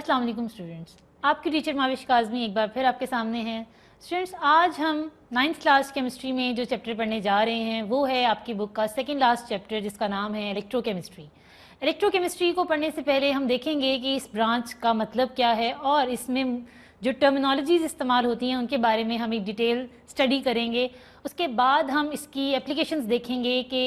अस्सलाम वालेकुम स्टूडेंट्स, आपकी टीचर माविश काज़मी एक बार फिर आपके सामने हैं। स्टूडेंट्स, आज हम 9th क्लास केमिस्ट्री में जो चैप्टर पढ़ने जा रहे हैं वो है आपकी बुक का सेकंड लास्ट चैप्टर, जिसका नाम है इलेक्ट्रोकेमिस्ट्री। इलेक्ट्रोकेमिस्ट्री को पढ़ने से पहले हम देखेंगे कि इस ब्रांच का मतलब क्या है और इसमें जो टर्मिनोलॉजीज़ इस्तेमाल होती हैं उनके बारे में हम एक डिटेल स्टडी करेंगे। उसके बाद हम इसकी एप्लीकेशंस देखेंगे कि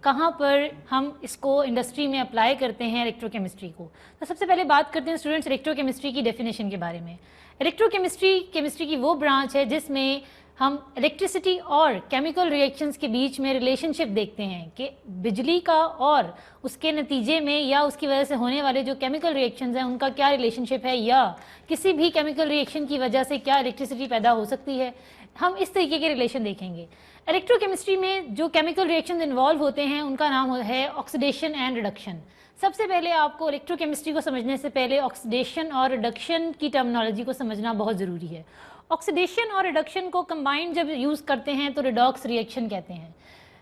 कहाँ पर हम इसको इंडस्ट्री में अप्लाई करते हैं इलेक्ट्रोकेमिस्ट्री को। तो सबसे पहले बात करते हैं स्टूडेंट्स इलेक्ट्रोकेमिस्ट्री की डेफिनेशन के बारे में। इलेक्ट्रोकेमिस्ट्री केमिस्ट्री की वो ब्रांच है जिसमें हम इलेक्ट्रिसिटी और केमिकल रिएक्शंस के बीच में रिलेशनशिप देखते हैं कि बिजली का और उसके नतीजे में या उसकी वजह से होने वाले जो केमिकल रिएक्शंस हैं उनका क्या रिलेशनशिप है, या किसी भी केमिकल रिएक्शन की वजह से क्या इलेक्ट्रिसिटी पैदा हो सकती है। हम इस तरीके के रिलेशन देखेंगे। इलेक्ट्रोकेमिस्ट्री में जो केमिकल रिएक्शंस इन्वॉल्व होते हैं उनका नाम है ऑक्सीडेशन एंड रिडक्शन। सबसे पहले आपको इलेक्ट्रोकेमिस्ट्री को समझने से पहले ऑक्सीडेशन और रिडक्शन की टर्मिनोलॉजी को समझना बहुत ज़रूरी है। ऑक्सीडेशन और रिडक्शन को कंबाइंड जब यूज़ करते हैं तो रिडॉक्स रिएक्शन कहते हैं।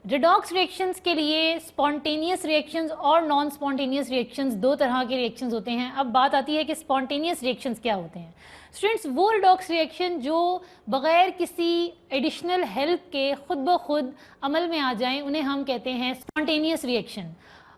रिडॉक्स रिएक्शंस के लिए स्पॉन्टेनियस रिएक्शंस और नॉन स्पॉन्टेनियस रिएक्शंस दो तरह के रिएक्शंस होते हैं। अब बात आती है कि स्पॉन्टेनियस रिएक्शंस क्या होते हैं। स्टूडेंट्स, वो रिडॉक्स रिएक्शन जो बग़ैर किसी एडिशनल हेल्प के खुद ब खुद अमल में आ जाएं उन्हें हम कहते हैं स्पॉन्टेनियस रिएक्शन।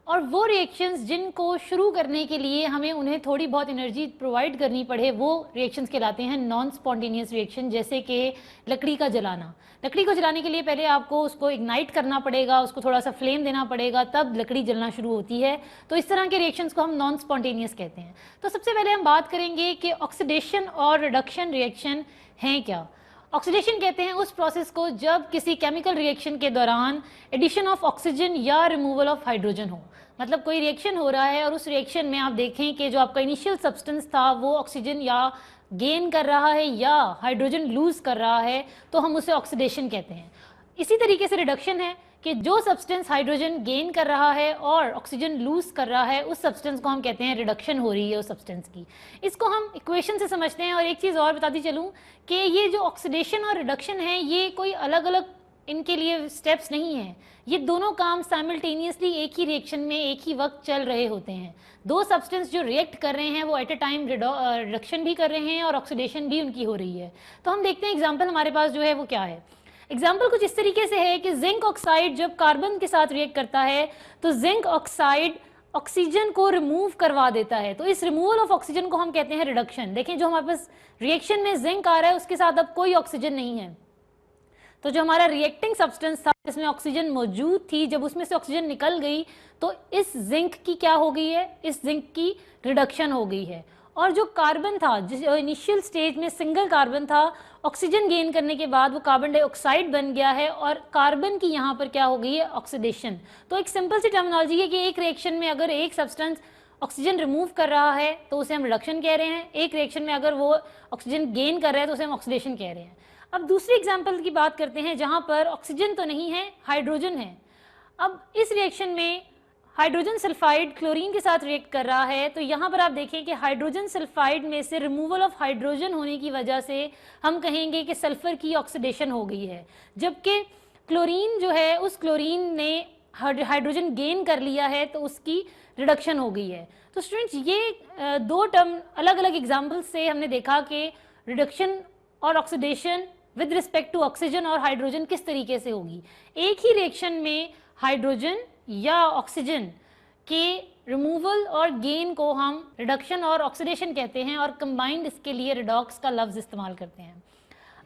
और वो रिएक्शंस जिनको शुरू करने के लिए हमें उन्हें थोड़ी बहुत एनर्जी प्रोवाइड करनी पड़े वो रिएक्शंस कहलाते हैं नॉन स्पॉन्टेनियस रिएक्शन। जैसे कि लकड़ी का जलाना। लकड़ी को जलाने के लिए पहले आपको उसको इग्नाइट करना पड़ेगा, उसको थोड़ा सा फ्लेम देना पड़ेगा, तब लकड़ी जलना शुरू होती है। तो इस तरह के रिएक्शंस को हम नॉन स्पॉन्टेनियस कहते हैं। तो सबसे पहले हम बात करेंगे कि ऑक्सीडेशन और रिडक्शन रिएक्शन हैं क्या। ऑक्सीडेशन कहते हैं उस प्रोसेस को जब किसी केमिकल रिएक्शन के दौरान एडिशन ऑफ ऑक्सीजन या रिमूवल ऑफ हाइड्रोजन हो। मतलब कोई रिएक्शन हो रहा है और उस रिएक्शन में आप देखें कि जो आपका इनिशियल सब्सटेंस था वो ऑक्सीजन या गेन कर रहा है या हाइड्रोजन लूज कर रहा है, तो हम उसे ऑक्सीडेशन कहते हैं। इसी तरीके से रिडक्शन है कि जो सब्सटेंस हाइड्रोजन गेन कर रहा है और ऑक्सीजन लूज कर रहा है उस सब्सटेंस को हम कहते हैं रिडक्शन हो रही है उस सब्सटेंस की। इसको हम इक्वेशन से समझते हैं। और एक चीज़ और बताती चलूँ कि ये जो ऑक्सीडेशन और रिडक्शन है ये कोई अलग अलग इनके लिए स्टेप्स नहीं हैं। ये दोनों काम साइमल्टेनियसली एक ही रिएक्शन में एक ही वक्त चल रहे होते हैं। दो सब्सटेंस जो रिएक्ट कर रहे हैं वो एट अ टाइम रिडक्शन भी कर रहे हैं और ऑक्सीडेशन भी उनकी हो रही है। तो हम देखते हैं एग्जाम्पल हमारे पास जो है वो क्या है। एग्जाम्पल कुछ इस तरीके से है कि जिंक ऑक्साइड जब कार्बन के साथ रिएक्ट करता है तो जिंक ऑक्साइड ऑक्सीजन को रिमूव करवा देता है। तो इस रिमूवल ऑफ ऑक्सीजन को हम कहते हैं रिडक्शन। देखें, जो हमारे पास रिएक्शन में जिंक आ रहा है उसके साथ अब कोई ऑक्सीजन नहीं है, तो जो हमारा रिएक्टिंग सब्सटेंस था जिसमें ऑक्सीजन मौजूद थी, जब उसमें से ऑक्सीजन निकल गई तो इस जिंक की क्या हो गई है, इस जिंक की रिडक्शन हो गई है। और जो कार्बन था, जिस इनिशियल स्टेज में सिंगल कार्बन था, ऑक्सीजन गेन करने के बाद वो कार्बन डाइऑक्साइड बन गया है और कार्बन की यहाँ पर क्या हो गई है, ऑक्सीडेशन। तो एक सिंपल सी टर्मिनोलॉजी है कि एक रिएक्शन में अगर एक सब्सटेंस ऑक्सीजन रिमूव कर रहा है तो उसे हम रिडक्शन कह रहे हैं, एक रिएक्शन में अगर वो ऑक्सीजन गेन कर रहा है तो उसे हम ऑक्सीडेशन कह रहे हैं। अब दूसरी एग्जाम्पल की बात करते हैं जहां पर ऑक्सीजन तो नहीं है, हाइड्रोजन है। अब इस रिएक्शन में हाइड्रोजन सल्फाइड क्लोरीन के साथ रिएक्ट कर रहा है, तो यहाँ पर आप देखें कि हाइड्रोजन सल्फाइड में से रिमूवल ऑफ हाइड्रोजन होने की वजह से हम कहेंगे कि सल्फर की ऑक्सीडेशन हो गई है, जबकि क्लोरीन जो है उस क्लोरीन ने हाइड्रोजन गेन कर लिया है तो उसकी रिडक्शन हो गई है। तो स्टूडेंट्स, ये दो टर्म अलग अलग एग्जाम्पल से हमने देखा कि रिडक्शन और oxidation with respect to oxygen और हाइड्रोजन किस तरीके से होगी। एक ही रिएक्शन में हाइड्रोजन या ऑक्सीजन के रिमूवल और गेन को हम रिडक्शन और ऑक्सीडेशन कहते हैं और कंबाइंड इसके लिए रिडॉक्स का लफ्ज़ इस्तेमाल करते हैं।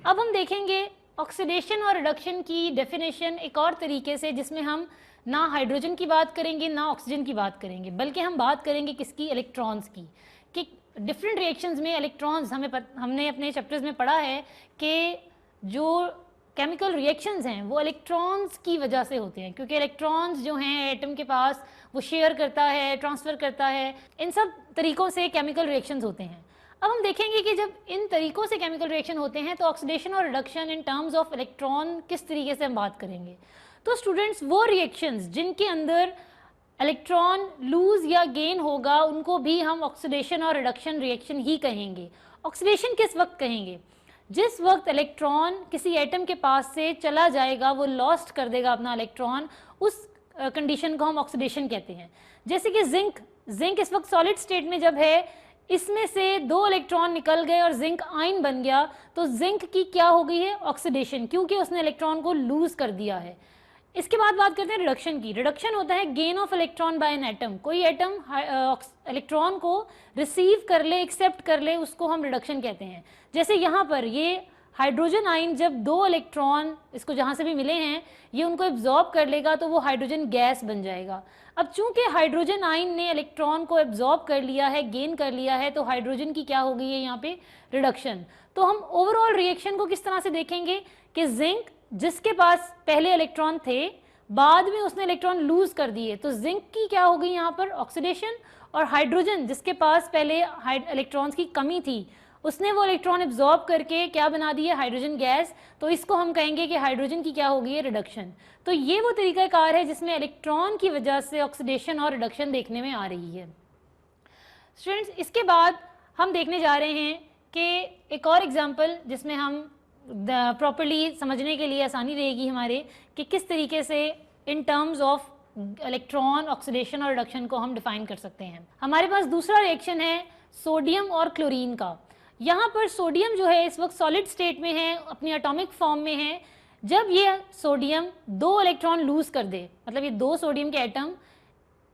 अब हम देखेंगे ऑक्सीडेशन और रिडक्शन की डेफिनेशन एक और तरीके से, जिसमें हम ना हाइड्रोजन की बात करेंगे ना ऑक्सीजन की बात करेंगे, बल्कि हम बात करेंगे किसकी, इलेक्ट्रॉन्स की। कि डिफरेंट रिएक्शंस में इलेक्ट्रॉन्स हमने अपने चैप्टर्स में पढ़ा है कि जो केमिकल रिएक्शंस हैं वो इलेक्ट्रॉन्स की वजह से होते हैं, क्योंकि इलेक्ट्रॉन्स जो हैं एटम के पास वो शेयर करता है, ट्रांसफ़र करता है, इन सब तरीक़ों से केमिकल रिएक्शंस होते हैं। अब हम देखेंगे कि जब इन तरीक़ों से केमिकल रिएक्शन होते हैं तो ऑक्सीडेशन और reduction in terms of electron किस तरीके से हम बात करेंगे। तो स्टूडेंट्स, वो रिएक्शंस जिनके अंदर इलेक्ट्रॉन लूज या गेन होगा उनको भी हम ऑक्सीडेशन और रिडक्शन रिएक्शन ही कहेंगे। ऑक्सीडेशन किस वक्त कहेंगे, जिस वक्त इलेक्ट्रॉन किसी एटम के पास से चला जाएगा, वो लॉस्ट कर देगा अपना इलेक्ट्रॉन, उस कंडीशन को हम ऑक्सीडेशन कहते हैं। जैसे कि जिंक इस वक्त सॉलिड स्टेट में जब है, इसमें से 2 इलेक्ट्रॉन निकल गए और जिंक आयन बन गया, तो जिंक की क्या हो गई है? ऑक्सीडेशन, क्योंकि उसने इलेक्ट्रॉन को लूज कर दिया है। इसके बाद बात करते हैं रिडक्शन की। रिडक्शन होता है gain of electron by an atom. कोई एटम इलेक्ट्रॉन को रिसीव कर ले, एक्सेप्ट कर ले, उसको हम रिडक्शन कहते हैं। जैसे यहाँ पर ये हाइड्रोजन आयन जब 2 इलेक्ट्रॉन इसको जहाँ से भी मिले हैं ये उनको एब्जॉर्ब कर लेगा तो वो हाइड्रोजन गैस बन जाएगा। अब चूंकि हाइड्रोजन आयन ने इलेक्ट्रॉन को एब्जॉर्ब कर लिया है, गेन कर लिया है, तो हाइड्रोजन की क्या हो गई है यहाँ पे? रिडक्शन। तो हम ओवरऑल रिएक्शन को किस तरह से देखेंगे कि जिंक जिसके पास पहले इलेक्ट्रॉन थे, बाद में उसने इलेक्ट्रॉन लूज कर दिए, तो जिंक की क्या हो गई यहाँ पर? ऑक्सीडेशन। और हाइड्रोजन जिसके पास पहले इलेक्ट्रॉन्स की कमी थी, उसने वो इलेक्ट्रॉन एब्जॉर्ब करके क्या बना दी है? Hydrogen gas. तो इसको हम कहेंगे कि हाइड्रोजन की क्या हो गई है? रिडक्शन। तो ये वो तरीकाकार है जिसमें इलेक्ट्रॉन की वजह से ऑक्सीडेशन और रिडक्शन देखने में आ रही है। स्टूडेंट्स, इसके बाद हम देखने जा रहे हैं कि एक और एग्जाम्पल जिसमें हम प्रॉपर्ली समझने के लिए आसानी रहेगी हमारे कि किस तरीके से in terms of electron oxidation और रिडक्शन को हम डिफाइन कर सकते हैं। हमारे पास दूसरा रिएक्शन है सोडियम और क्लोरीन का। यहाँ पर सोडियम जो है इस वक्त सॉलिड स्टेट में है, अपनी एटॉमिक फॉर्म में है। जब ये सोडियम 2 इलेक्ट्रॉन लूज कर दे, मतलब ये 2 सोडियम के एटम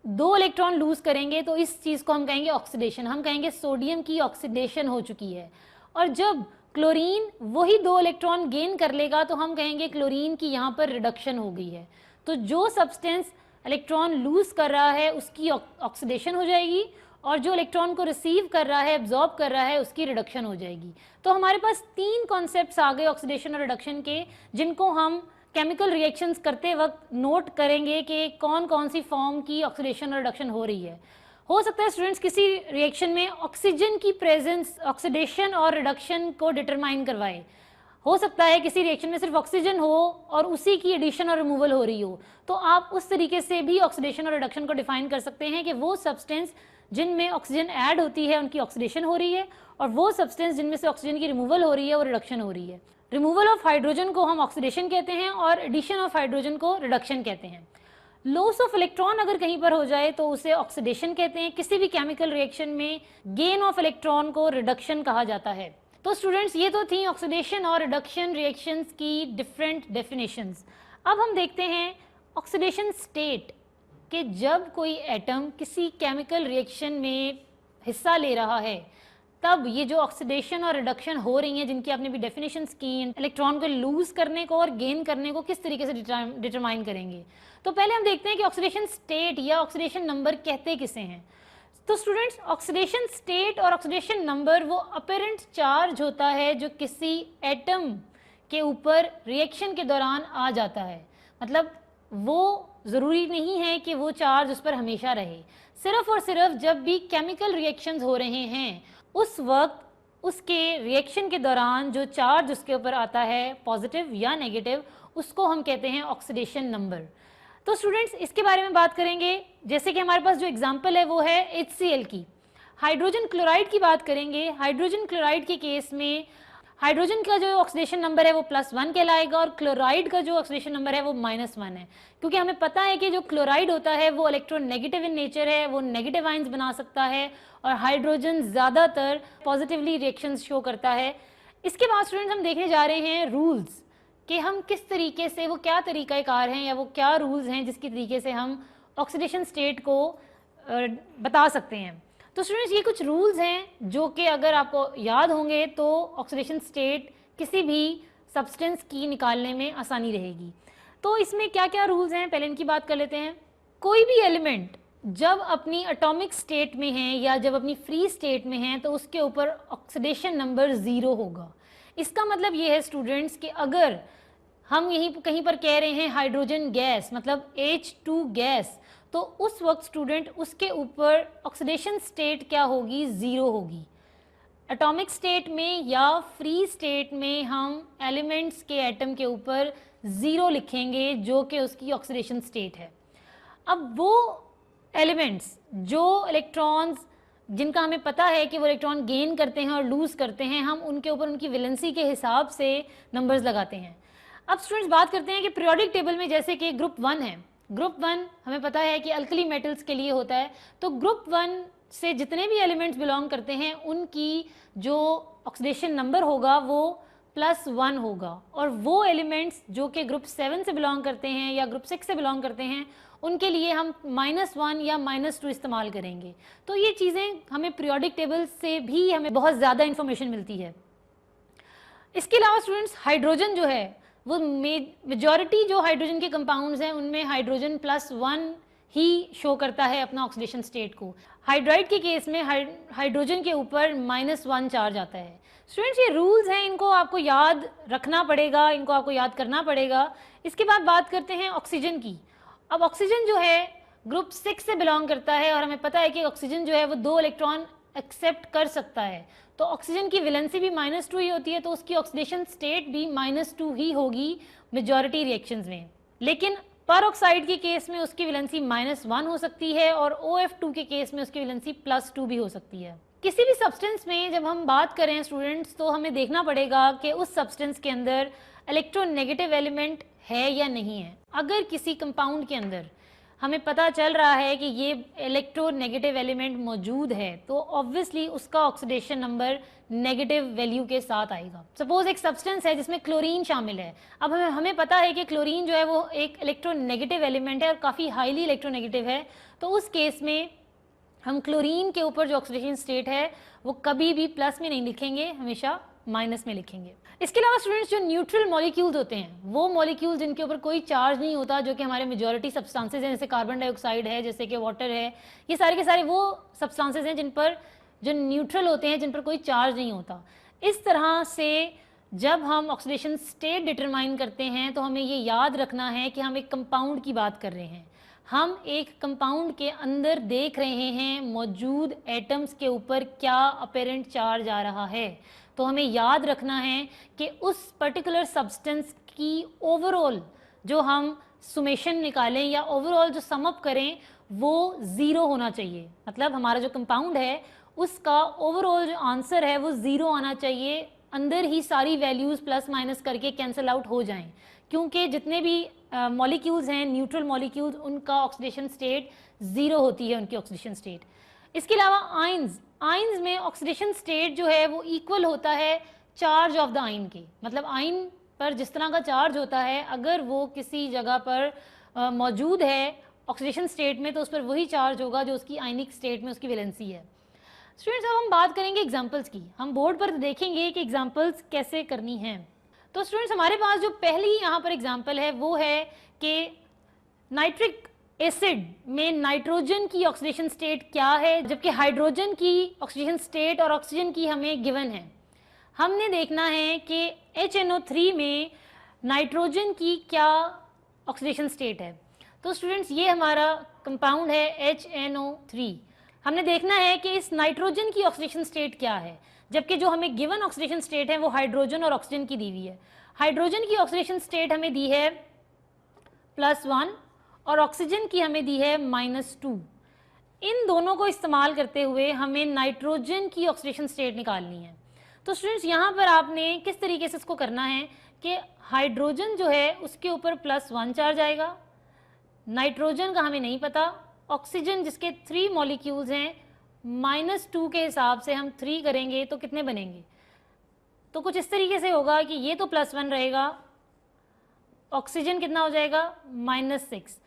2 इलेक्ट्रॉन लूज करेंगे, तो इस चीज़ को हम कहेंगे ऑक्सीडेशन। हम कहेंगे सोडियम की ऑक्सीडेशन हो चुकी है। और जब क्लोरीन वही 2 इलेक्ट्रॉन गेन कर लेगा तो हम कहेंगे क्लोरीन की यहाँ पर रिडक्शन हो गई है। तो जो सब्सटेंस इलेक्ट्रॉन लूज कर रहा है उसकी ऑक्सीडेशन हो जाएगी, और जो इलेक्ट्रॉन को रिसीव कर रहा है, एब्जॉर्ब कर रहा है, उसकी रिडक्शन हो जाएगी। तो हमारे पास 3 कॉन्सेप्ट्स आ गए ऑक्सीडेशन और रिडक्शन के, जिनको हम केमिकल रिएक्शंस करते वक्त नोट करेंगे कि कौन कौन सी फॉर्म की ऑक्सीडेशन और रिडक्शन हो रही है। हो सकता है स्टूडेंट्स किसी रिएक्शन में ऑक्सीजन की प्रेजेंस ऑक्सीडेशन और रिडक्शन को डिटरमाइन करवाए। हो सकता है किसी रिएक्शन में सिर्फ ऑक्सीजन हो और उसी की एडिशन और रिमूवल हो रही हो, तो आप उस तरीके से भी ऑक्सीडेशन और रिडक्शन को डिफाइन कर सकते हैं कि वो सब्सटेंस जिनमें ऑक्सीजन ऐड होती है उनकी ऑक्सीडेशन हो रही है, और वो सब्सटेंस जिनमें से ऑक्सीजन की रिमूवल हो रही है वो रिडक्शन हो रही है। रिमूवल ऑफ हाइड्रोजन को हम ऑक्सीडेशन कहते हैं और एडिशन ऑफ हाइड्रोजन को रिडक्शन कहते हैं। लॉस ऑफ इलेक्ट्रॉन अगर कहीं पर हो जाए तो उसे ऑक्सीडेशन कहते हैं। किसी भी केमिकल रिएक्शन में गेन ऑफ इलेक्ट्रॉन को रिडक्शन कहा जाता है। तो स्टूडेंट्स, ये तो थी ऑक्सीडेशन और रिडक्शन रिएक्शंस की डिफरेंट डेफिनेशंस। अब हम देखते हैं ऑक्सीडेशन स्टेट कि जब कोई एटम किसी केमिकल रिएक्शन में हिस्सा ले रहा है तब ये जो ऑक्सीडेशन और रिडक्शन हो रही हैं, जिनकी आपने भी डेफिनेशंस की, इलेक्ट्रॉन को लूज करने को और गेन करने को किस तरीके से डिटरमाइन करेंगे। तो पहले हम देखते हैं कि ऑक्सीडेशन स्टेट या ऑक्सीडेशन नंबर कहते किसे हैं। तो स्टूडेंट्स, ऑक्सीडेशन स्टेट और ऑक्सीडेशन नंबर वो अपेरेंट चार्ज होता है जो किसी एटम के ऊपर रिएक्शन के दौरान आ जाता है। मतलब वो ज़रूरी नहीं है कि वो चार्ज उस पर हमेशा रहे, सिर्फ और सिर्फ जब भी केमिकल रिएक्शंस हो रहे हैं उस वक्त उसके रिएक्शन के दौरान जो चार्ज उसके ऊपर आता है, पॉजिटिव या नेगेटिव, उसको हम कहते हैं ऑक्सीडेशन नंबर। तो स्टूडेंट्स, इसके बारे में बात करेंगे। जैसे कि हमारे पास जो एग्जांपल है वो है HCl की। हाइड्रोजन क्लोराइड की बात करेंगे। हाइड्रोजन क्लोराइड के केस में हाइड्रोजन का जो ऑक्सीडेशन नंबर है वो +1 कहलाएगा और क्लोराइड का जो ऑक्सीडेशन नंबर है वो -1 है, क्योंकि हमें पता है कि जो क्लोराइड होता है वो इलेक्ट्रोनेगेटिव इन नेचर है, वो नेगेटिव आयंस बना सकता है, और हाइड्रोजन ज़्यादातर पॉजिटिवली रिएक्शंस शो करता है। इसके बाद स्टूडेंट्स हम देखने जा रहे हैं रूल्स कि हम किस तरीके से, वो क्या तरीक़ाकार हैं या वो क्या रूल्स हैं जिसके तरीके से हम ऑक्सीडेशन स्टेट को बता सकते हैं। तो स्टूडेंट्स, ये कुछ रूल्स हैं जो कि अगर आपको याद होंगे तो ऑक्सीडेशन स्टेट किसी भी सब्सटेंस की निकालने में आसानी रहेगी। तो इसमें क्या क्या रूल्स हैं, पहले इनकी बात कर लेते हैं। कोई भी एलिमेंट जब अपनी एटॉमिक स्टेट में है या जब अपनी फ्री स्टेट में है तो उसके ऊपर ऑक्सीडेशन नंबर 0 होगा। इसका मतलब ये है स्टूडेंट्स कि अगर हम यहीं कहीं पर कह रहे हैं हाइड्रोजन गैस, मतलब H2 गैस, तो उस वक्त स्टूडेंट उसके ऊपर ऑक्सीडेशन स्टेट क्या होगी? 0 होगी। एटॉमिक स्टेट में या फ्री स्टेट में हम एलिमेंट्स के एटम के ऊपर 0 लिखेंगे जो कि उसकी ऑक्सीडेशन स्टेट है। अब वो एलिमेंट्स जो इलेक्ट्रॉन्स जिनका हमें पता है कि वो इलेक्ट्रॉन गेन करते हैं और लूज करते हैं, हम उनके ऊपर उनकी वैलेंसी के हिसाब से नंबर्स लगाते हैं। अब स्टूडेंट्स बात करते हैं कि पीरियोडिक टेबल में जैसे कि ग्रुप 1 है। ग्रुप 1 हमें पता है कि अल्कली मेटल्स के लिए होता है, तो ग्रुप 1 से जितने भी एलिमेंट्स बिलोंग करते हैं उनकी जो ऑक्सीडेशन नंबर होगा वो +1 होगा, और वो एलिमेंट्स जो कि ग्रुप 7 से बिलोंग करते हैं या ग्रुप 6 से बिलोंग करते हैं उनके लिए हम -1 या -2 इस्तेमाल करेंगे। तो ये चीज़ें हमें पीरियोडिक टेबल से भी हमें बहुत ज़्यादा इंफॉर्मेशन मिलती है। इसके अलावा स्टूडेंट्स हाइड्रोजन जो है वो मेजॉरिटी जो हाइड्रोजन के कंपाउंड्स हैं उनमें हाइड्रोजन +1 ही शो करता है अपना ऑक्सीडेशन स्टेट को। हाइड्राइड के केस में हाइड्रोजन के ऊपर -1 चार्ज आता है। स्टूडेंट्स ये रूल्स हैं, इनको आपको याद रखना पड़ेगा, इनको आपको याद करना पड़ेगा। इसके बाद बात करते हैं ऑक्सीजन की। अब ऑक्सीजन जो है ग्रुप 6 से बिलोंग करता है और हमें पता है कि ऑक्सीजन जो है वो 2 इलेक्ट्रॉन एक्सेप्ट कर सकता है, तो ऑक्सीजन की वैलेंसी भी -2 ही होती है, तो उसकी ऑक्सीडेशन स्टेट भी -2 ही होगी मेजॉरिटी रिएक्शंस में। लेकिन पर ऑक्साइड के केस में उसकी वैलेंसी -1 हो सकती है और OF2 के केस में उसकी वैलेंसी +2 भी हो सकती है। किसी भी सब्सटेंस में जब हम बात करें स्टूडेंट्स तो हमें देखना पड़ेगा कि उस सब्सटेंस के अंदर इलेक्ट्रोनेगेटिव एलिमेंट है या नहीं है। अगर किसी कंपाउंड के अंदर हमें पता चल रहा है कि ये इलेक्ट्रोनेगेटिव एलिमेंट मौजूद है तो ऑब्वियसली उसका ऑक्सीडेशन नंबर नेगेटिव वैल्यू के साथ आएगा। सपोज एक सब्सटेंस है जिसमें क्लोरीन शामिल है। अब हमें पता है कि क्लोरीन जो है वो एक इलेक्ट्रोनेगेटिव एलिमेंट है और काफ़ी हाईली इलेक्ट्रोनेगेटिव है, तो उस केस में हम क्लोरीन के ऊपर जो ऑक्सीडेशन स्टेट है वो कभी भी प्लस में नहीं लिखेंगे, हमेशा माइनस में लिखेंगे। इसके अलावा स्टूडेंट्स जो न्यूट्रल मॉलिक्यूल्स होते हैं वो मॉलिक्यूल्स जिनके ऊपर कोई चार्ज नहीं होता, जो कि हमारे मेजॉरिटी सब्सटेंसेज हैं, जैसे कार्बन डाइऑक्साइड है, जैसे कि वाटर है, ये सारे के सारे वो सब्सटेंसेज हैं जिन पर जो न्यूट्रल होते हैं, जिन पर कोई चार्ज नहीं होता। इस तरह से जब हम ऑक्सीडेशन स्टेट डिटरमाइन करते हैं तो हमें ये याद रखना है कि हम एक कंपाउंड की बात कर रहे हैं। हम एक कंपाउंड के अंदर देख रहे हैं मौजूद एटम्स के ऊपर क्या अपेरेंट चार्ज आ रहा है, तो हमें याद रखना है कि उस पर्टिकुलर सब्सटेंस की ओवरऑल जो हम सुमेशन निकालें या ओवरऑल जो सम अप करें वो 0 होना चाहिए। मतलब हमारा जो कंपाउंड है उसका ओवरऑल जो आंसर है वो 0 आना चाहिए, अंदर ही सारी वैल्यूज़ प्लस माइनस करके कैंसिल आउट हो जाएं, क्योंकि जितने भी मॉलिक्यूल्स हैं न्यूट्रल मॉलिक्यूल्स उनका ऑक्सीडेशन स्टेट 0 होती है, उनकी ऑक्सीडेशन स्टेट। इसके अलावा आइंस में ऑक्सीडेशन स्टेट जो है वो इक्वल होता है चार्ज ऑफ द आइन के। मतलब आइन पर जिस तरह का चार्ज होता है अगर वो किसी जगह पर मौजूद है ऑक्सीडेशन स्टेट में तो उस पर वही चार्ज होगा जो उसकी आयनिक स्टेट में उसकी वैलेंसी है। स्टूडेंट्स अब हम बात करेंगे एग्जांपल्स की। हम बोर्ड पर देखेंगे कि एग्जांपल्स कैसे करनी है। तो स्टूडेंट्स हमारे पास जो पहली यहाँ पर एग्जांपल है वो है कि नाइट्रिक एसिड में नाइट्रोजन की ऑक्सीडेशन स्टेट क्या है, जबकि हाइड्रोजन की ऑक्सीडेशन स्टेट और ऑक्सीजन की हमें गिवन है। हमने देखना है कि HNO3 में नाइट्रोजन की क्या ऑक्सीडेशन स्टेट है। तो स्टूडेंट्स ये हमारा कंपाउंड है HNO3। हमने देखना है कि इस नाइट्रोजन की ऑक्सीडेशन स्टेट क्या है, जबकि जो हमें गिवन ऑक्सीडेशन स्टेट है वो हाइड्रोजन और ऑक्सीजन की दी हुई है। हाइड्रोजन की ऑक्सीडेशन स्टेट हमें दी है +1 और ऑक्सीजन की हमें दी है -2। इन दोनों को इस्तेमाल करते हुए हमें नाइट्रोजन की ऑक्सीडेशन स्टेट निकालनी है। तो स्टूडेंट्स यहाँ पर आपने किस तरीके से इसको करना है कि हाइड्रोजन जो है उसके ऊपर +1 चार्ज आएगा, नाइट्रोजन का हमें नहीं पता, ऑक्सीजन जिसके 3 मॉलिक्यूल्स हैं -2 के हिसाब से हम 3 करेंगे तो कितने बनेंगे, तो कुछ इस तरीके से होगा कि ये तो +1 रहेगा, ऑक्सीजन कितना हो जाएगा -6।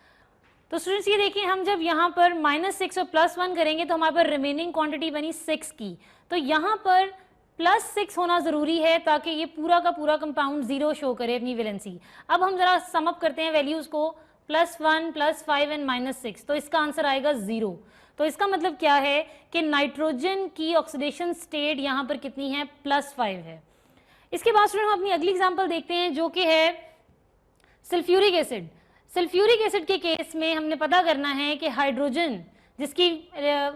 तो स्टूडेंट्स ये देखिए हम जब यहाँ पर -6 और +1 करेंगे तो हमारे पास रिमेनिंग क्वांटिटी बनी 6 की। तो यहाँ पर +6 होना ज़रूरी है ताकि ये पूरा का पूरा कंपाउंड 0 शो करे अपनी वैलेंसी। अब हम ज़रा सम अप करते हैं वैल्यूज़ को, +1 +5 एंड -6, तो इसका आंसर आएगा 0। तो इसका मतलब क्या है कि नाइट्रोजन की ऑक्सीडेशन स्टेट यहाँ पर कितनी है, +5 है। इसके बाद स्टूडेंट हम अपनी अगली एग्जाम्पल देखते हैं जो कि है सल्फ्यूरिक एसिड। सल्फ्यूरिक एसिड के केस में हमने पता करना है कि हाइड्रोजन जिसकी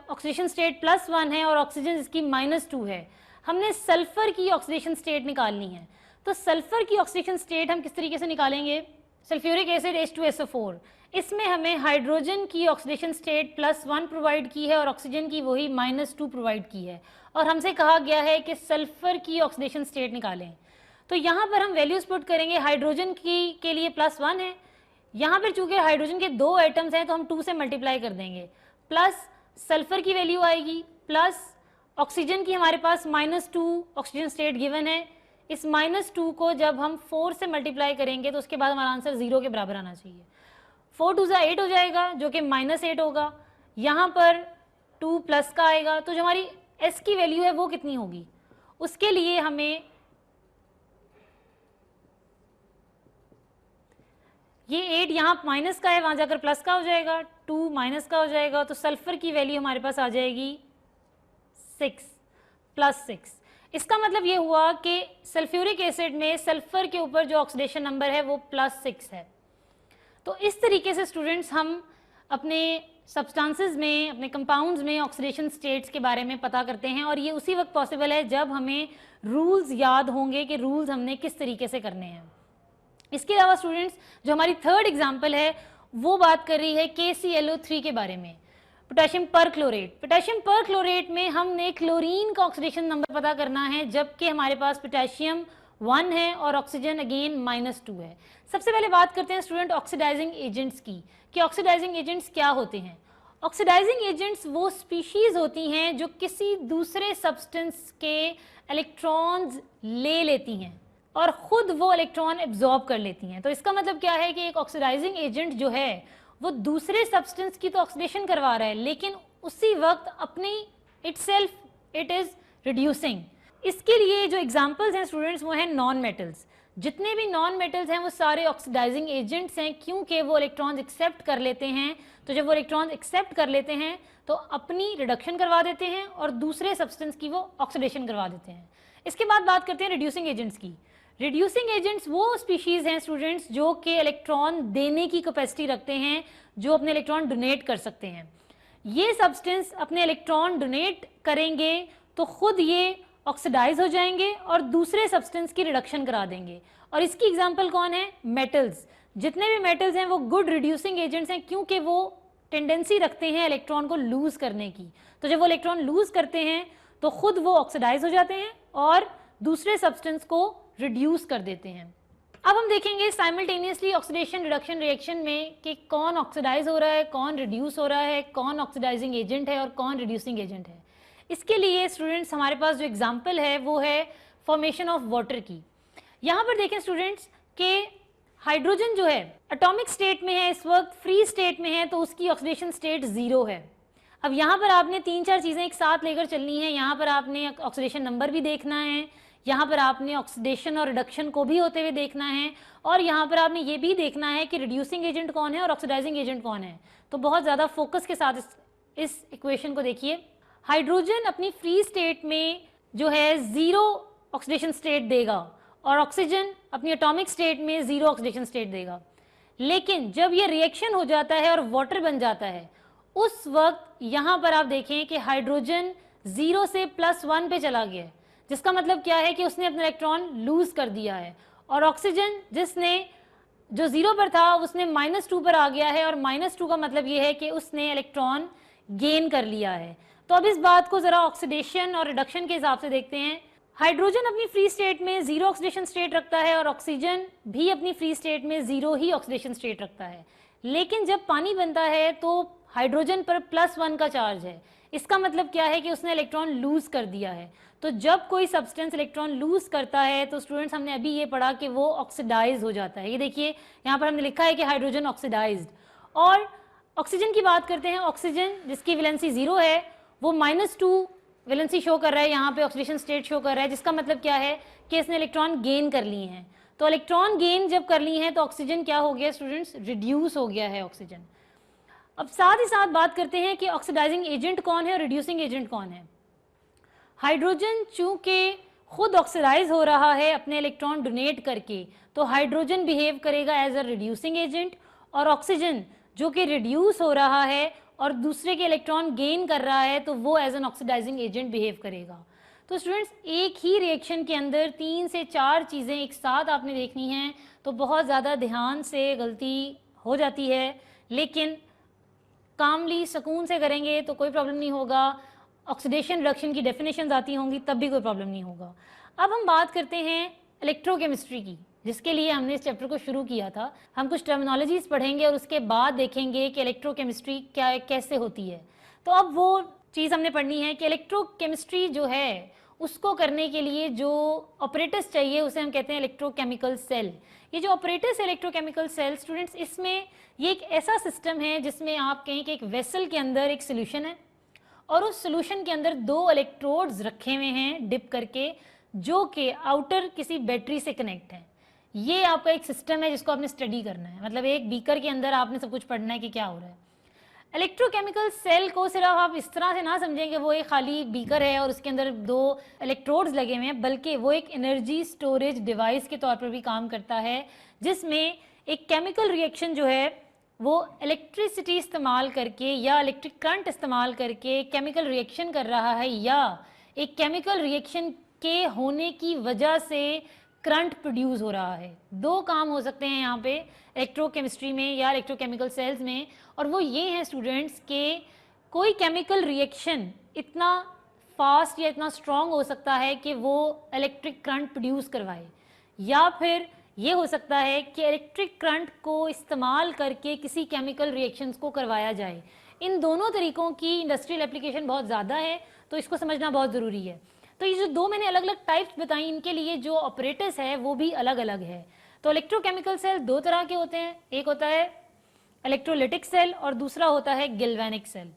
ऑक्सीडेशन स्टेट +1 है और ऑक्सीजन जिसकी -2 है, हमने सल्फर की ऑक्सीडेशन स्टेट निकालनी है। तो सल्फर की ऑक्सीडेशन स्टेट हम किस तरीके से निकालेंगे, सल्फ्यूरिक एसिड H2SO4, इसमें हमें हाइड्रोजन की ऑक्सीडेशन स्टेट +1 प्रोवाइड की है और ऑक्सीजन की वही -2 प्रोवाइड की है, और हमसे कहा गया है कि सल्फर की ऑक्सीडेशन स्टेट निकालें। तो यहाँ पर हम वैल्यूज पुट करेंगे, हाइड्रोजन की के लिए +1 है, यहाँ पर चूंकि हाइड्रोजन के 2 एटम्स हैं तो हम 2 से मल्टीप्लाई कर देंगे, प्लस सल्फर की वैल्यू आएगी प्लस ऑक्सीजन की हमारे पास -2 ऑक्सीजन स्टेट गिवन है। इस -2 को जब हम 4 से मल्टीप्लाई करेंगे तो उसके बाद हमारा आंसर 0 के बराबर आना चाहिए। 4 2 8 हो जाएगा जो कि -8 होगा, यहाँ पर 2 प्लस का आएगा, तो जो हमारी S की वैल्यू है वो कितनी होगी, उसके लिए हमें ये 8 यहाँ माइनस का है, वहाँ जाकर प्लस का हो जाएगा, 2 माइनस का हो जाएगा, तो सल्फर की वैल्यू हमारे पास आ जाएगी 6 +6। इसका मतलब ये हुआ कि सल्फ्यूरिक एसिड में सल्फर के ऊपर जो ऑक्सीडेशन नंबर है वो +6 है। तो इस तरीके से स्टूडेंट्स हम अपने सब्सटेंसेस में, अपने कंपाउंड्स में ऑक्सीडेशन स्टेट्स के बारे में पता करते हैं, और ये उसी वक्त पॉसिबल है जब हमें रूल्स याद होंगे कि रूल्स हमने किस तरीके से करने हैं। इसके अलावा स्टूडेंट्स जो हमारी थर्ड एग्जाम्पल है वो बात कर रही है KClO3 के बारे में, पोटेशियम परक्लोरेट। पोटेशियम परक्लोरेट में हमने क्लोरीन का ऑक्सीडेशन नंबर पता करना है, जबकि हमारे पास पोटेशियम 1 है और ऑक्सीजन अगेन -2 है। सबसे पहले बात करते हैं स्टूडेंट ऑक्सीडाइजिंग एजेंट्स की, कि ऑक्सीडाइजिंग एजेंट्स क्या होते हैं। ऑक्सीडाइजिंग एजेंट्स वो स्पीशीज होती हैं जो किसी दूसरे सब्सटेंस के इलेक्ट्रॉन्स ले लेती हैं और खुद वो इलेक्ट्रॉन एब्जॉर्ब कर लेती हैं। तो इसका मतलब क्या है कि एक ऑक्सीडाइजिंग एजेंट जो है वो दूसरे सब्सटेंस की तो ऑक्सीडेशन करवा रहा है, लेकिन उसी वक्त अपनी इटसेल्फ इट इज रिड्यूसिंग। इसके लिए जो एग्जांपल्स हैं स्टूडेंट्स वो हैं नॉन मेटल्स। जितने भी नॉन मेटल्स हैं वो सारे ऑक्सीडाइजिंग एजेंट्स हैं, क्योंकि वो इलेक्ट्रॉन्स एक्सेप्ट कर लेते हैं। तो जब वो इलेक्ट्रॉन्स एक्सेप्ट कर लेते हैं तो अपनी रिडक्शन करवा देते हैं और दूसरे सब्सटेंस की वो ऑक्सीडेशन करवा देते हैं। इसके बाद बात करते हैं रिड्यूसिंग एजेंट्स की। रिड्यूसिंग एजेंट्स वो स्पीशीज हैं स्टूडेंट्स जो कि इलेक्ट्रॉन देने की कैपेसिटी रखते हैं, जो अपने इलेक्ट्रॉन डोनेट कर सकते हैं। ये सब्सटेंस अपने इलेक्ट्रॉन डोनेट करेंगे तो खुद ये ऑक्सीडाइज हो जाएंगे और दूसरे सब्सटेंस की रिडक्शन करा देंगे। और इसकी एग्जांपल कौन है? मेटल्स। जितने भी मेटल्स हैं वो गुड रिड्यूसिंग एजेंट्स हैं, क्योंकि वो टेंडेंसी रखते हैं इलेक्ट्रॉन को लूज करने की। तो जब वो इलेक्ट्रॉन लूज करते हैं तो खुद वो ऑक्सीडाइज हो जाते हैं और दूसरे सब्सटेंस को रिड्यूस कर देते हैं। अब हम देखेंगे साइमल्टेनियसली ऑक्सीडेशन रिडक्शन रिएक्शन में कि कौन ऑक्सीडाइज हो रहा है, कौन रिड्यूस हो रहा है, कौन ऑक्सीडाइजिंग एजेंट है और कौन रिड्यूसिंग एजेंट है। इसके लिए स्टूडेंट्स हमारे पास जो एग्जांपल है वो है फॉर्मेशन ऑफ वाटर की। यहाँ पर देखें स्टूडेंट्स कि हाइड्रोजन जो है एटॉमिक स्टेट में है, इस वक्त फ्री स्टेट में है, तो उसकी ऑक्सीडेशन स्टेट 0 है। अब यहाँ पर आपने 3-4 चीज़ें एक साथ लेकर चलनी है। यहाँ पर आपने ऑक्सीडेशन नंबर भी देखना है, यहाँ पर आपने ऑक्सीडेशन और रिडक्शन को भी होते हुए देखना है, और यहाँ पर आपने ये भी देखना है कि रिड्यूसिंग एजेंट कौन है और ऑक्सीडाइजिंग एजेंट कौन है। तो बहुत ज़्यादा फोकस के साथ इस इक्वेशन को देखिए। हाइड्रोजन अपनी फ्री स्टेट में जो है 0 ऑक्सीडेशन स्टेट देगा और ऑक्सीजन अपनी एटॉमिक स्टेट में 0 ऑक्सीडेशन स्टेट देगा। लेकिन जब ये रिएक्शन हो जाता है और वाटर बन जाता है, उस वक्त यहाँ पर आप देखें कि हाइड्रोजन 0 से +1 पे चला गया है, जिसका मतलब क्या है कि उसने अपना इलेक्ट्रॉन लूज कर दिया है। और ऑक्सीजन जिसने जो 0 पर था उसने -2 पर आ गया है, और -2 का मतलब ये है कि उसने इलेक्ट्रॉन गेन कर लिया है। तो अब इस बात को जरा ऑक्सीडेशन और रिडक्शन के हिसाब से देखते हैं। हाइड्रोजन अपनी फ्री स्टेट में 0 ऑक्सीडेशन स्टेट रखता है और ऑक्सीजन भी अपनी फ्री स्टेट में 0 ही ऑक्सीडेशन स्टेट रखता है। लेकिन जब पानी बनता है तो हाइड्रोजन पर +1 का चार्ज है। इसका मतलब क्या है कि उसने इलेक्ट्रॉन लूज कर दिया है। तो जब कोई सब्सटेंस इलेक्ट्रॉन लूज करता है तो स्टूडेंट्स हमने अभी ये पढ़ा कि वो ऑक्सीडाइज हो जाता है। ये देखिए यहाँ पर हमने लिखा है कि हाइड्रोजन ऑक्सीडाइज्ड। और ऑक्सीजन की बात करते हैं। ऑक्सीजन जिसकी वैलेंसी 0 है वो -2 वैलेंसी शो कर रहा है, यहाँ पे ऑक्सीडेशन स्टेट शो कर रहा है, जिसका मतलब क्या है कि इसने इलेक्ट्रॉन गेन कर लिए हैं। तो इलेक्ट्रॉन गेन जब कर ली हैं तो ऑक्सीजन क्या हो गया स्टूडेंट्स? रिड्यूस हो गया है ऑक्सीजन। अब साथ ही साथ बात करते हैं कि ऑक्सीडाइजिंग एजेंट कौन है और रिड्यूसिंग एजेंट कौन है। हाइड्रोजन चूंकि खुद ऑक्सीडाइज हो रहा है अपने इलेक्ट्रॉन डोनेट करके, तो हाइड्रोजन बिहेव करेगा एज अ रिड्यूसिंग एजेंट, और ऑक्सीजन जो कि रिड्यूस हो रहा है और दूसरे के इलेक्ट्रॉन गेन कर रहा है तो वो as an oxidising agent behave करेगा। तो स्टूडेंट्स एक ही रिएक्शन के अंदर 3 से 4 चीज़ें एक साथ आपने देखनी हैं, तो बहुत ज़्यादा ध्यान से गलती हो जाती है, लेकिन कामली सुकून से करेंगे तो कोई प्रॉब्लम नहीं होगा। ऑक्सीडेशन रिडक्शन की डेफिनेशंस आती होंगी तब भी कोई प्रॉब्लम नहीं होगा। अब हम बात करते हैं इलेक्ट्रोकेमिस्ट्री की, जिसके लिए हमने इस चैप्टर को शुरू किया था। हम कुछ टर्मिनोलॉजीज पढ़ेंगे और उसके बाद देखेंगे कि इलेक्ट्रोकेमिस्ट्री क्या कैसे होती है। तो अब वो चीज़ हमने पढ़नी है कि इलेक्ट्रोकेमिस्ट्री जो है उसको करने के लिए जो ऑपरेटर्स चाहिए उसे हम कहते हैं इलेक्ट्रोकेमिकल सेल। ये जो ऑपरेटर्स है इलेक्ट्रोकेमिकल सेल स्टूडेंट्स, इसमें ये एक ऐसा सिस्टम है जिसमें आप कहें कि एक वेसल के अंदर एक सोल्यूशन है और उस सोल्यूशन के अंदर 2 इलेक्ट्रोड्स रखे हुए हैं डिप करके, जो कि आउटर किसी बैटरी से कनेक्ट है। ये आपका एक सिस्टम है जिसको आपने स्टडी करना है, मतलब एक बीकर के अंदर आपने सब कुछ पढ़ना है कि क्या हो रहा है। इलेक्ट्रोकेमिकल सेल को सिर्फ आप इस तरह से ना समझें कि वो एक खाली बीकर है और उसके अंदर 2 इलेक्ट्रोड्स लगे हुए हैं, बल्कि वो एक एनर्जी स्टोरेज डिवाइस के तौर पर भी काम करता है, जिसमें एक केमिकल रिएक्शन जो है वो इलेक्ट्रिसिटी इस्तेमाल करके या इलेक्ट्रिक करंट इस्तेमाल करके केमिकल रिएक्शन कर रहा है, या एक केमिकल रिएक्शन के होने की वजह से करंट प्रोड्यूस हो रहा है। 2 काम हो सकते हैं यहाँ पे इलेक्ट्रोकेमिस्ट्री में या इलेक्ट्रोकेमिकल सेल्स में, और वो ये हैं स्टूडेंट्स के कोई केमिकल रिएक्शन इतना फास्ट या इतना स्ट्रॉन्ग हो सकता है कि वो इलेक्ट्रिक करंट प्रोड्यूस करवाए, या फिर ये हो सकता है कि इलेक्ट्रिक करंट को इस्तेमाल करके किसी केमिकल रिएक्शंस को करवाया जाए। इन दोनों तरीक़ों की इंडस्ट्रियल एप्लीकेशन बहुत ज़्यादा है, तो इसको समझना बहुत ज़रूरी है। तो ये जो 2 मैंने अलग अलग टाइप्स बताई, इनके लिए जो ऑपरेटर्स है वो भी अलग अलग है। तो इलेक्ट्रोकेमिकल सेल 2 तरह के होते हैं, एक होता है इलेक्ट्रोलिटिक सेल और दूसरा होता है गिल्वेनिक सेल।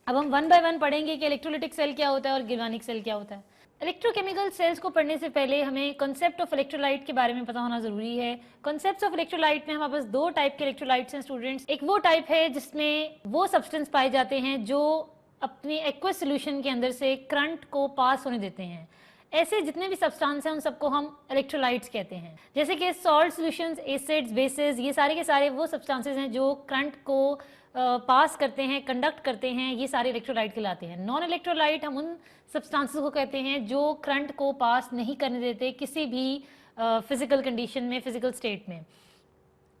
अब हम 1 बाय 1 पढ़ेंगे कि इलेक्ट्रोलिटिक सेल क्या होता है और गिल्वेनिक सेल क्या होता है। इलेक्ट्रोकेमिकल सेल्स को पढ़ने से पहले हमें कॉन्सेप्ट ऑफ इलेक्ट्रोलाइट के बारे में पता होना जरूरी है। कॉन्सेप्ट्स ऑफ इलेक्ट्रोलाइट में हमारे पास 2 टाइप के इलेक्ट्रोलाइट्स हैं स्टूडेंट्स। एक वो टाइप है जिसमें वो सब्सटेंस पाए जाते हैं जो अपने एक्वस सोल्यूशन के अंदर से करंट को पास होने देते हैं। ऐसे जितने भी सब्सटेंस हैं उन सबको हम इलेक्ट्रोलाइट्स कहते हैं, जैसे कि सॉल्ट सॉल्यूशंस, एसिड्स, बेसेस, ये सारे के सारे वो सब्सटेंसेस हैं जो करंट को पास करते हैं, कंडक्ट करते हैं, ये सारे इलेक्ट्रोलाइट कहलाते हैं। नॉन इलेक्ट्रोलाइट हम उन सब्सटेंसेस को कहते हैं जो करंट को पास नहीं करने देते किसी भी फिजिकल कंडीशन में, फिजिकल स्टेट में,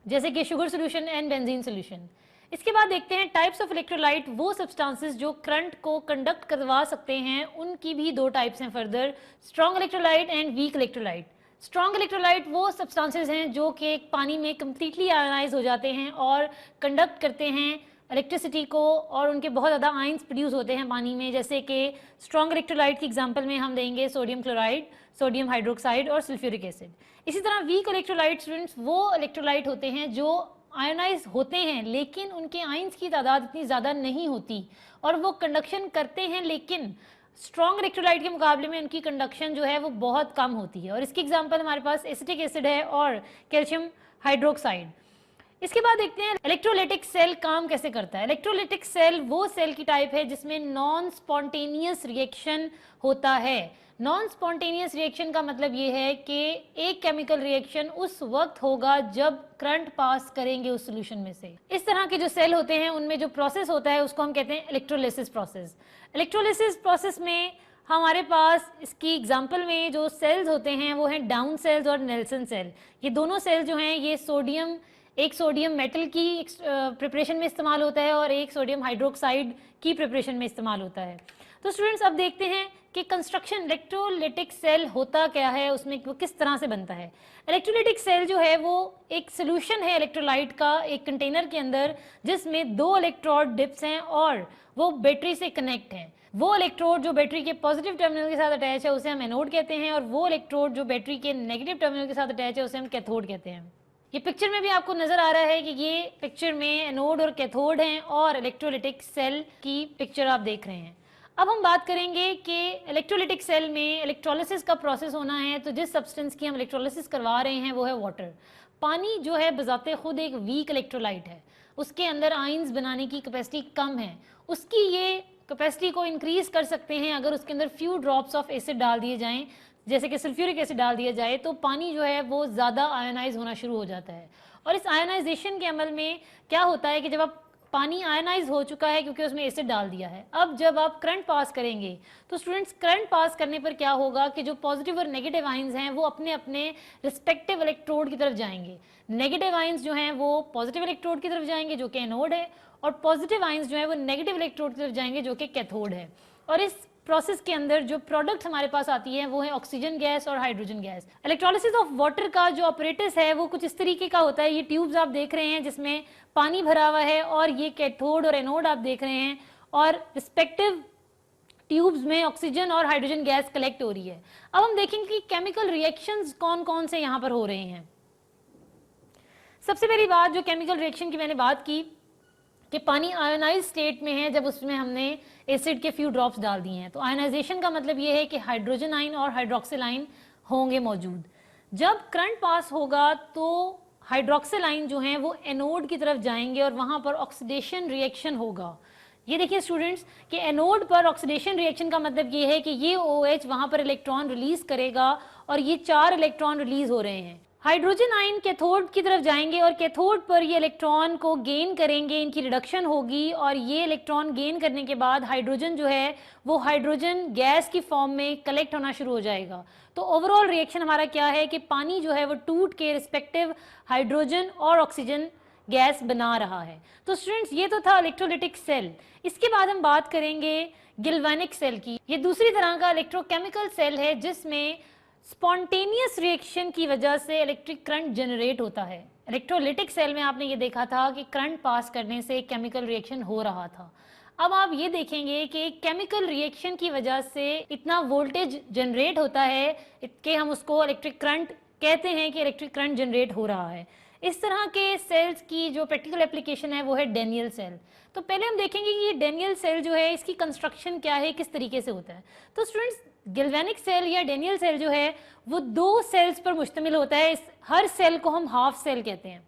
जैसे कि sugar solution and benzene solution. इसके बाद देखते हैं टाइप्स ऑफ इलेक्ट्रोलाइट, वो सब्सटेंसेस जो करंट को कंडक्ट करवा सकते हैं, उनकी भी 2 टाइप्स हैं further, strong electrolyte and weak electrolyte. Strong electrolyte वो सब्सटेंसेस हैं जो कि पानी में कम्प्लीटली आयनाइज हो जाते हैं और कंडक्ट करते हैं इलेक्ट्रिसिटी को, और उनके बहुत ज़्यादा आयंस प्रोड्यूस होते हैं पानी में, जैसे कि स्ट्रॉन्ग इलेक्ट्रोलाइट की एग्जांपल में हम देंगे सोडियम क्लोराइड, सोडियम हाइड्रोक्साइड और सल्फ्यूरिक एसिड। इसी तरह वीक इलेक्ट्रोलाइट स्टूडेंट्स वो इलेक्ट्रोलाइट होते हैं जो आयनाइज होते हैं लेकिन उनके आयंस की तादाद इतनी ज़्यादा नहीं होती और वो कंडक्शन करते हैं, लेकिन स्ट्रॉन्ग इलेक्ट्रोलाइट के मुकाबले में उनकी कंडक्शन जो है वो बहुत कम होती है। और इसकी एग्जांपल हमारे पास एसिटिक एसिड है और कैल्शियम हाइड्रोक्साइड। इसके बाद देखते हैं इलेक्ट्रोलिटिक सेल काम कैसे करता है। इलेक्ट्रोलिटिक सेल वो सेल की टाइप है जिसमें नॉन स्पॉन्टेनियस रिएक्शन होता है। नॉन स्पॉन्टेनियस रिएक्शन का मतलब ये है कि एक केमिकल रिएक्शन उस वक्त होगा जब करंट पास करेंगे उस सोल्यूशन में से। इस तरह के जो सेल होते हैं उनमें जो प्रोसेस होता है उसको हम कहते हैं इलेक्ट्रोलिसिस प्रोसेस। इलेक्ट्रोलिसिस प्रोसेस में हमारे पास इसकी एग्जांपल में जो सेल्स होते हैं वो हैं डाउन सेल्स और नेल्सन सेल। ये दोनों सेल जो हैं ये एक सोडियम मेटल की प्रिपरेशन में इस्तेमाल होता है और एक सोडियम हाइड्रोक्साइड की प्रिपरेशन में इस्तेमाल होता है। तो स्टूडेंट्स अब देखते हैं कि कंस्ट्रक्शन इलेक्ट्रोलिटिक सेल होता क्या है, उसमें वो किस तरह से बनता है। इलेक्ट्रोलिटिक सेल जो है वो एक सोल्यूशन है इलेक्ट्रोलाइट का एक कंटेनर के अंदर, जिसमें 2 इलेक्ट्रोड डिप्स हैं और वो बैटरी से कनेक्ट हैं। वो इलेक्ट्रोड जो बैटरी के पॉजिटिव टर्मिनल के साथ अटैच है उसे हम एनोड कहते हैं, और वो इलेक्ट्रोड जो बैटरी के नेगेटिव टर्मिनल के साथ अटैच है उसे हम कैथोड कहते हैं। ये पिक्चर में भी आपको नजर आ रहा है कि ये पिक्चर में एनोड और कैथोड हैं और इलेक्ट्रोलिटिक सेल की पिक्चर आप देख रहे हैं। अब हम बात करेंगे कि इलेक्ट्रोलिटिक सेल में इलेक्ट्रोलिसिस का प्रोसेस होना है, तो जिस सब्सटेंस की हम इलेक्ट्रोलिसिस करवा रहे हैं वो है वाटर। पानी जो है बजाते खुद एक वीक इलेक्ट्रोलाइट है, उसके अंदर आयंस बनाने की कैपेसिटी कम है। उसकी ये कैपेसिटी को इंक्रीज कर सकते हैं अगर उसके अंदर फ्यू ड्रॉप्स ऑफ एसिड डाल दिए जाएं, जैसे कि सल्फ्यूरिक एसिड डाल दिया जाए, तो पानी जो है वो ज़्यादा आयनाइज होना शुरू हो जाता है। और इस आयनाइजेशन के अमल में क्या होता है कि जब आप पानी आयनाइज हो चुका है क्योंकि उसमें एसिड डाल दिया है, अब जब आप करंट पास करेंगे तो स्टूडेंट्स करंट पास करने पर क्या होगा कि जो पॉजिटिव और नेगेटिव आयंस हैं वो अपने अपने रिस्पेक्टिव इलेक्ट्रोड की तरफ जाएंगे। नेगेटिव आयंस जो हैं वो पॉजिटिव इलेक्ट्रोड की तरफ जाएंगे जो कि एनोड है, और पॉजिटिव आयंस जो है वो नेगेटिव इलेक्ट्रोड की तरफ जाएंगे जो कि कैथोड है। और इस प्रोसेस के अंदर जो प्रोडक्ट हमारे पास आती है वो है ऑक्सीजन गैस और hydrogen gas. Electrolysis of water का जो ऑपरेटस है वो कुछ इस तरीके का होता है। ये ट्यूब्स आप देख रहे हैं जिसमें पानी भरा हुआ है और ये कैथोड और एनोड आप देख रहे हैं, और रिस्पेक्टिव ट्यूब्स में ऑक्सीजन और हाइड्रोजन गैस कलेक्ट हो रही है। अब हम देखेंगे कि केमिकल रिएक्शंस कौन कौन से यहाँ पर हो रहे हैं। सबसे पहली बात, जो केमिकल रिएक्शन की मैंने बात की कि पानी आयोनाइज स्टेट में है जब उसमें हमने एसिड के फ्यू ड्रॉप्स डाल दिए हैं। तो आयोनाइजेशन का मतलब ये है कि हाइड्रोजन आयन और हाइड्रोक्सिल आयन होंगे मौजूद। जब करंट पास होगा तो हाइड्रोक्सिल आयन जो हैं वो एनोड की तरफ जाएंगे और वहाँ पर ऑक्सीडेशन रिएक्शन होगा। ये देखिए स्टूडेंट्स कि एनोड पर ऑक्सीडेशन रिएक्शन का मतलब ये है कि ये OH वहाँ पर इलेक्ट्रॉन रिलीज करेगा और ये 4 इलेक्ट्रॉन रिलीज हो रहे हैं। हाइड्रोजन आयन कैथोड की तरफ जाएंगे और कैथोड पर ये इलेक्ट्रॉन को गेन करेंगे, इनकी रिडक्शन होगी और ये इलेक्ट्रॉन गेन करने के बाद हाइड्रोजन जो है वो हाइड्रोजन गैस की फॉर्म में कलेक्ट होना शुरू हो जाएगा। तो ओवरऑल रिएक्शन हमारा क्या है कि पानी जो है वो टूट के रिस्पेक्टिव हाइड्रोजन और ऑक्सीजन गैस बना रहा है। तो स्टूडेंट्स ये तो था इलेक्ट्रोलिटिक सेल। इसके बाद हम बात करेंगे गिल्वेनिक सेल की। ये दूसरी तरह का इलेक्ट्रोकेमिकल सेल है जिसमें स्पॉन्टेनियस रिएक्शन की वजह से इलेक्ट्रिक करंट जनरेट होता है। इलेक्ट्रोलिटिक सेल में आपने ये देखा था कि करंट पास करने से केमिकल रिएक्शन हो रहा था। अब आप ये देखेंगे कि केमिकल रिएक्शन की वजह से इतना वोल्टेज जनरेट होता है कि हम उसको इलेक्ट्रिक करंट कहते हैं कि इलेक्ट्रिक करंट जनरेट हो रहा है। इस तरह के सेल्स की जो प्रैक्टिकल एप्लीकेशन है वो है डेनियल सेल। तो पहले हम देखेंगे कि ये डेनियल सेल जो है इसकी कंस्ट्रक्शन क्या है, किस तरीके से होता है। तो स्टूडेंट्स गिल्वेनिक सेल या डेनियल सेल जो है वो 2 सेल्स पर मुश्तमिल होता है। हर सेल को हम हाफ सेल कहते हैं।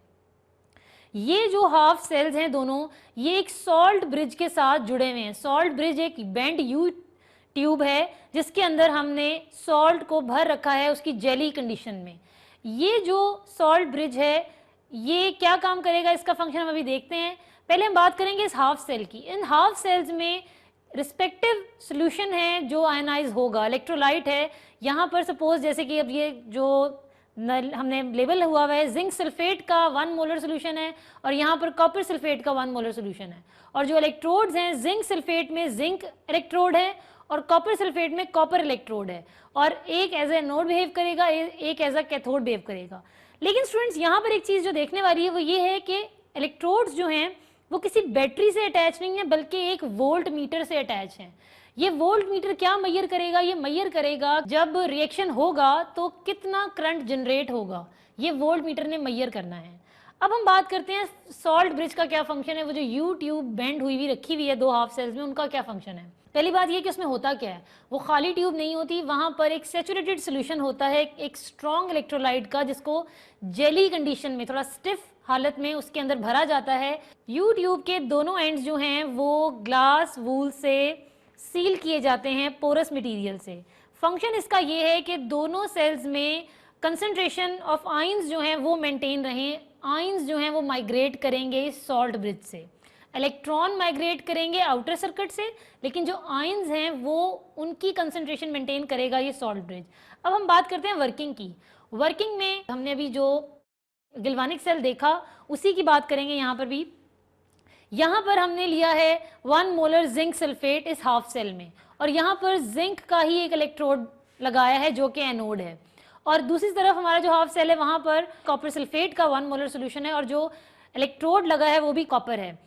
ये जो हाफ सेल्स हैं दोनों, ये एक सॉल्ट ब्रिज के साथ जुड़े हुए हैं। सॉल्ट ब्रिज एक बेंड यू ट्यूब है जिसके अंदर हमने सॉल्ट को भर रखा है उसकी जेली कंडीशन में। ये जो सॉल्ट ब्रिज है ये क्या काम करेगा, इसका फंक्शन हम अभी देखते हैं। पहले हम बात करेंगे इस हाफ सेल की। इन हाफ सेल्स में रिस्पेक्टिव सोल्यूशन है जो आयनाइज होगा, इलेक्ट्रोलाइट है। यहाँ पर सपोज जैसे कि अब ये जो हमने लेबल हुआ है जिंक सल्फेट का 1 मोलर सोल्यूशन है और यहाँ पर कॉपर सल्फेट का 1 मोलर सोल्यूशन है। और जो इलेक्ट्रोड्स हैं जिंक सल्फेट में जिंक इलेक्ट्रोड है और कॉपर सल्फेट में कॉपर इलेक्ट्रोड है और एक एज ए एनोड बिहेव करेगा, एक एज ए कैथोड बिहेव करेगा। लेकिन स्टूडेंट्स यहाँ पर एक चीज़ जो देखने वाली है वो ये है कि इलेक्ट्रोड्स जो हैं वो किसी बैटरी से अटैच नहीं है बल्कि एक वोल्ट मीटर से अटैच हैं। ये वोल्ट मीटर क्या मैयर करेगा, ये मैयर करेगा जब रिएक्शन होगा तो कितना करंट जनरेट होगा, ये वोल्ट मीटर ने मैयर करना है। अब हम बात करते हैं सॉल्ट ब्रिज का क्या फंक्शन है। वो जो यू ट्यूब बेंड हुई रखी हुई है 2 हाफ सेल्स में, उनका क्या फंक्शन है। पहली बात ये कि उसमें होता क्या है, वो खाली ट्यूब नहीं होती, वहां पर एक सैचुरेटेड सोल्यूशन होता है एक स्ट्रॉन्ग इलेक्ट्रोलाइट का जिसको जेली कंडीशन में थोड़ा स्टिफ हालत में उसके अंदर भरा जाता है। यू ट्यूब के दोनों एंड्स जो हैं वो ग्लास वूल से सील किए जाते हैं पोरस मटेरियल से। फंक्शन इसका ये है कि दोनों सेल्स में कंसंट्रेशन ऑफ आयंस जो हैं वो मेंटेन रहें। आयंस जो हैं वो माइग्रेट करेंगे इस सॉल्ट ब्रिज से, इलेक्ट्रॉन माइग्रेट करेंगे आउटर सर्किट से, लेकिन जो आयंस हैं वो उनकी कंसंट्रेशन मेंटेन करेगा ये सॉल्ट ब्रिज। अब हम बात करते हैं वर्किंग की। वर्किंग में हमने अभी जो गिल्वानिक सेल देखा उसी की बात करेंगे यहाँ पर भी। यहाँ पर हमने लिया है 1 मोलर जिंक सल्फेट इस हाफ सेल में और यहाँ पर जिंक का ही एक इलेक्ट्रोड लगाया है जो कि एनोड है और दूसरी तरफ हमारा जो हाफ सेल है वहाँ पर कॉपर सल्फेट का 1 मोलर सोल्यूशन है और जो इलेक्ट्रोड लगा है वो भी कॉपर है।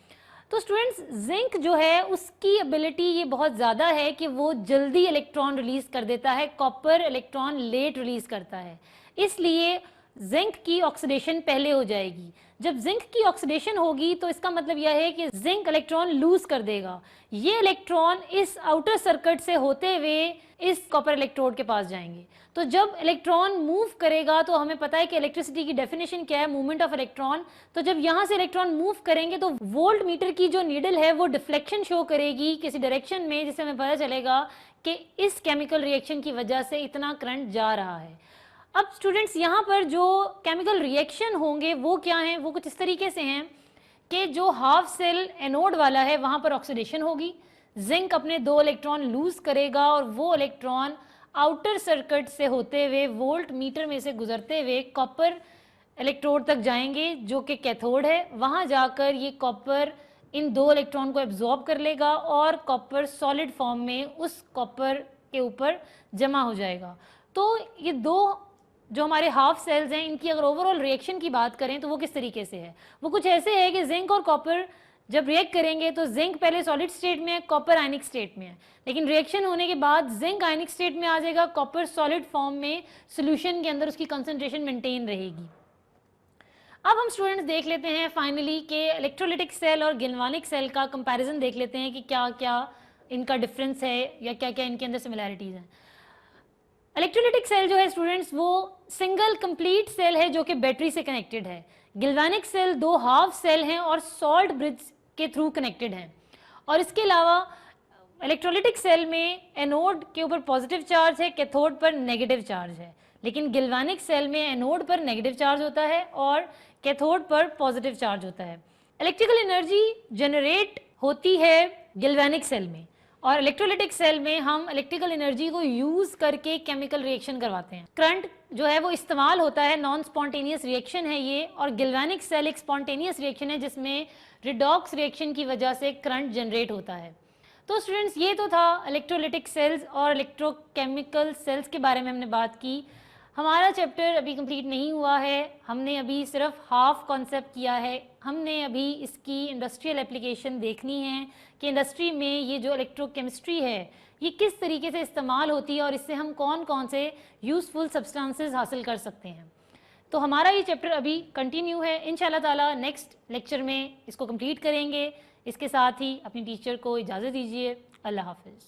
तो स्टूडेंट्स जिंक जो है उसकी एबिलिटी ये बहुत ज़्यादा है कि वो जल्दी इलेक्ट्रॉन रिलीज कर देता है, कॉपर इलेक्ट्रॉन लेट रिलीज करता है, इसलिए जिंक की ऑक्सीडेशन पहले हो जाएगी। जब जिंक की ऑक्सीडेशन होगी तो इसका मतलब यह है कि जिंक इलेक्ट्रॉन लूज कर देगा। ये इलेक्ट्रॉन इस आउटर सर्किट से होते हुए इस कॉपर इलेक्ट्रोड के पास जाएंगे। तो जब इलेक्ट्रॉन मूव करेगा तो हमें पता है कि इलेक्ट्रिसिटी की डेफिनेशन क्या है, मूवमेंट ऑफ इलेक्ट्रॉन। तो जब यहाँ से इलेक्ट्रॉन मूव करेंगे तो वोल्ट मीटर की जो नीडल है वो डिफ्लेक्शन शो करेगी किसी डायरेक्शन में, जिससे हमें पता चलेगा कि इस केमिकल रिएक्शन की वजह से इतना करंट जा रहा है। अब स्टूडेंट्स यहाँ पर जो केमिकल रिएक्शन होंगे वो क्या हैं, वो कुछ इस तरीके से हैं कि जो हाफ सेल एनोड वाला है वहाँ पर ऑक्सीडेशन होगी, जिंक अपने 2 इलेक्ट्रॉन लूज करेगा और वो इलेक्ट्रॉन आउटर सर्किट से होते हुए वोल्ट मीटर में से गुजरते हुए कॉपर इलेक्ट्रोड तक जाएंगे जो कि कैथोड है। वहाँ जाकर ये कॉपर इन 2 इलेक्ट्रॉन को एब्जॉर्ब कर लेगा और कॉपर सॉलिड फॉर्म में उस कॉपर के ऊपर जमा हो जाएगा। तो ये 2 जो हमारे हाफ सेल्स हैं इनकी अगर ओवरऑल रिएक्शन की बात करें तो वो किस तरीके से है, वो कुछ ऐसे है कि जिंक और कॉपर जब रिएक्ट करेंगे तो जिंक पहले सॉलिड स्टेट में है, कॉपर आयनिक स्टेट में है, लेकिन रिएक्शन होने के बाद जिंक आयनिक स्टेट में आ जाएगा, कॉपर सॉलिड फॉर्म में सॉल्यूशन के अंदर उसकी कंसंट्रेशन मेंटेन रहेगी। अब हम स्टूडेंट्स देख लेते हैं फाइनली कि इलेक्ट्रोलिटिक सेल और गैल्वानिक सेल का कंपैरिजन देख लेते हैं कि क्या क्या इनका डिफरेंस है या क्या क्या इनके अंदर सिमिलैरिटीज़ हैं। इलेक्ट्रोलिटिक सेल जो है स्टूडेंट्स वो सिंगल कंप्लीट सेल है जो कि बैटरी से कनेक्टेड है। गैल्वानिक सेल 2 हाफ सेल हैं और सॉल्ट ब्रिज के थ्रू कनेक्टेड हैं। और इसके अलावा इलेक्ट्रोलिटिक सेल में एनोड के ऊपर पॉजिटिव चार्ज है, कैथोड पर नेगेटिव चार्ज है, लेकिन गैल्वानिक सेल में एनोड पर नेगेटिव चार्ज होता है और कैथोड पर पॉजिटिव चार्ज होता है। इलेक्ट्रिकल एनर्जी जनरेट होती है गैल्वानिक सेल में और इलेक्ट्रोलिटिक सेल में हम इलेक्ट्रिकल एनर्जी को यूज करके केमिकल रिएक्शन करवाते हैं। करंट जो है वो इस्तेमाल होता है, नॉन स्पॉन्टेनियस रिएक्शन है ये, और गैल्वानिक सेल एक स्पॉन्टेनियस रिएक्शन है जिसमें रिडॉक्स रिएक्शन की वजह से करंट जनरेट होता है। तो स्टूडेंट्स ये तो था इलेक्ट्रोलिटिक सेल्स और इलेक्ट्रोकेमिकल सेल्स के बारे में हमने बात की। हमारा चैप्टर अभी कंप्लीट नहीं हुआ है, हमने अभी सिर्फ हाफ कॉन्सेप्ट किया है। हमने अभी इसकी इंडस्ट्रियल एप्लीकेशन देखनी है कि इंडस्ट्री में ये जो इलेक्ट्रोकेमिस्ट्री है ये किस तरीके से इस्तेमाल होती है और इससे हम कौन कौन से यूज़फुल सब्सटेंसेस हासिल कर सकते हैं। तो हमारा ये चैप्टर अभी कंटिन्यू है, इंशाल्लाह ताला नेक्स्ट लेक्चर में इसको कंप्लीट करेंगे। इसके साथ ही अपनी टीचर को इजाज़त दीजिए। अल्लाह हाफिज़।